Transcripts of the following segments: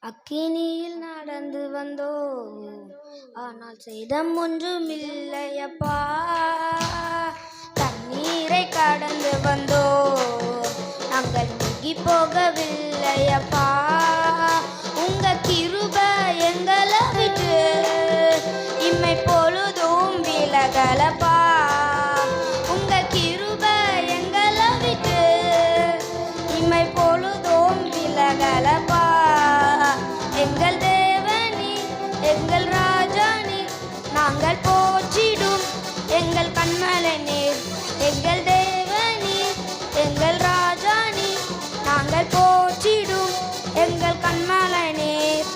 அக்கினியில் நடந்து வந்தோ, ஆனால் சேதம் ஒன்றுமில்லையப்பா. தண்ணீரை கடந்து வந்தோ, நாங்கள் மூழ்கி போகவில்லையப்பா. உங்க கிருபை எங்களை விட்டு இம்மை பொழுதும் விலகலப்பா. உங்க கிருபை எங்களை விட்டு இம்மை பொழுதும் விலகலப்பா. எங்கள் தேவனி எங்கள் ராஜானி நாங்கள் போற்றிடும் எங்கள் கண்மலை நீர். எங்கள் தேவனி எங்கள் ராஜானி நாங்கள் போற்றிடும் எங்கள் கண்மலை நீர்.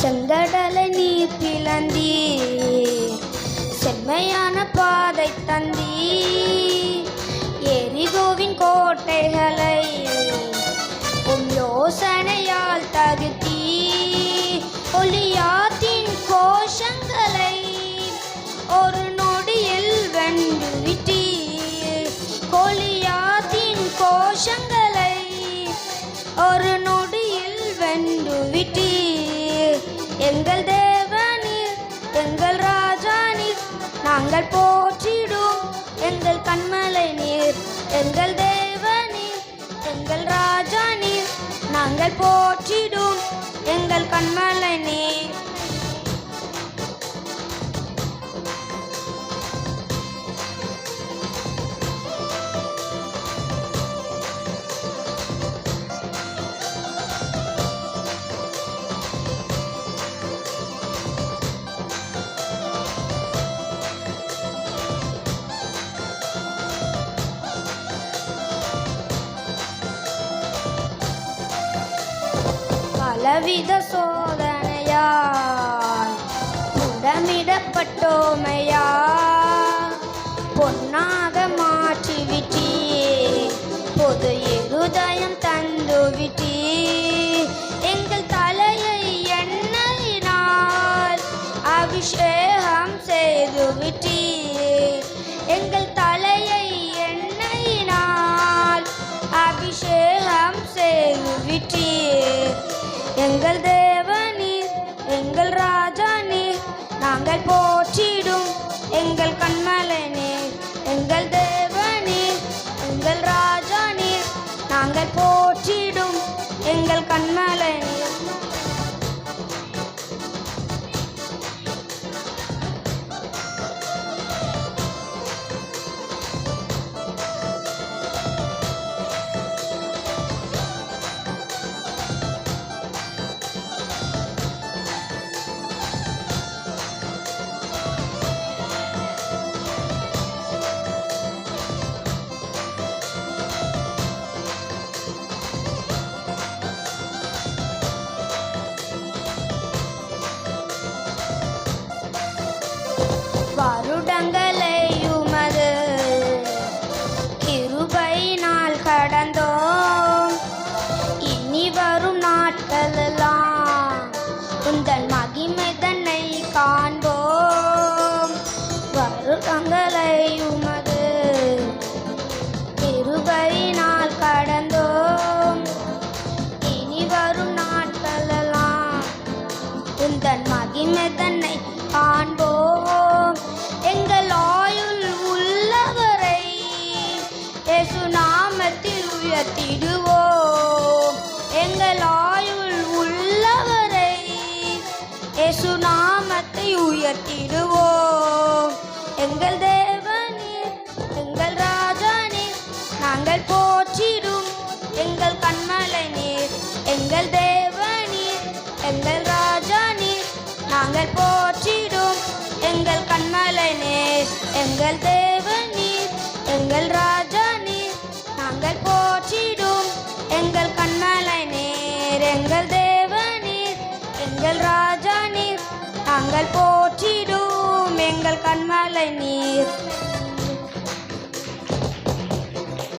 செங்கடலை நீர் பிளந்தீர், செம்மையான பாதை தந்தீர். எரிகோவின் கோட்டைகளை உம் யோசனையால் தகுத்தீர். ஒலியாத்தின் கோஷங்களை ஒரு நொடியில் வென்று விட்டீர். கோலியாத்தின் கோஷங்களை ஒரு நொடியில் வென்று விட்டீர். எங்கள் தேவனீர் எங்கள் ராஜானீர் நாங்கள் போற்றிடும் எங்கள் கண்மலை நீர். எங்கள் தேவனீர் எங்கள் ராஜானீர் நாங்கள் போற்றிடும் எங்கள் கண்மலை நீர். பலவித சோதனையால் புடமிடப்பட்டோமையா, பொன்னாக மாற்றிவிட்டீ. பொது இருதயம் தந்து விட்டீ. எங்கள் தலையை எண்ணெயினால் அபிஷேகம் செய்து விட்டீ. எங்கள் தலையை எண்ணெயினால் அபிஷேகம் செய்து விட்டீ. எங்கள் தேவனீர் எங்கள் ராஜானீர் நாங்கள் போற்றிடும் எங்கள் கண்மலை நீர். எங்கள் தேவனீர் எங்கள் ராஜானீர் நாங்கள் போற்றிடும் எங்கள் கண்மலை நீர். வருடங்களை உமது கிருபையினால் கடந்தோம். இனி வரும் நாட்களெல்லாம் உந்தன் மகிமை தன்னை காண்போம். வருடங்களை உமது கிருபையினால் கடந்தோம். இனி வரும் நாட்களெல்லாம் உந்தன் மகிமை தன்னை காண்போம். எங்கள் ஆயுள் உள்ளவரை இயேசு நாமத்தில் உயர்த்திடுவோம். எங்கள் ஆயுள் உள்ளவரை இயேசு நாமத்தை உயர்த்திடுவோம். எங்கள் தேவனீர் எங்கள் ராஜானீர் நாங்கள் போற்றிடும் எங்கள் கண்மலை நீர். எங்கள் தேவனீர் எங்கள் ராஜானீர் நாங்கள் போற்றிடும் எங்கள் கண்மலை நீர். எங்கள் தேவனீர் எங்கள் ராஜானீர் நாங்கள் போற்றிடும் எங்கள் கண்மலை நீர். எங்கள் தேவனீர் எங்கள் ராஜானீர் நாங்கள் போற்றிடும் எங்கள் கண்மலை நீர்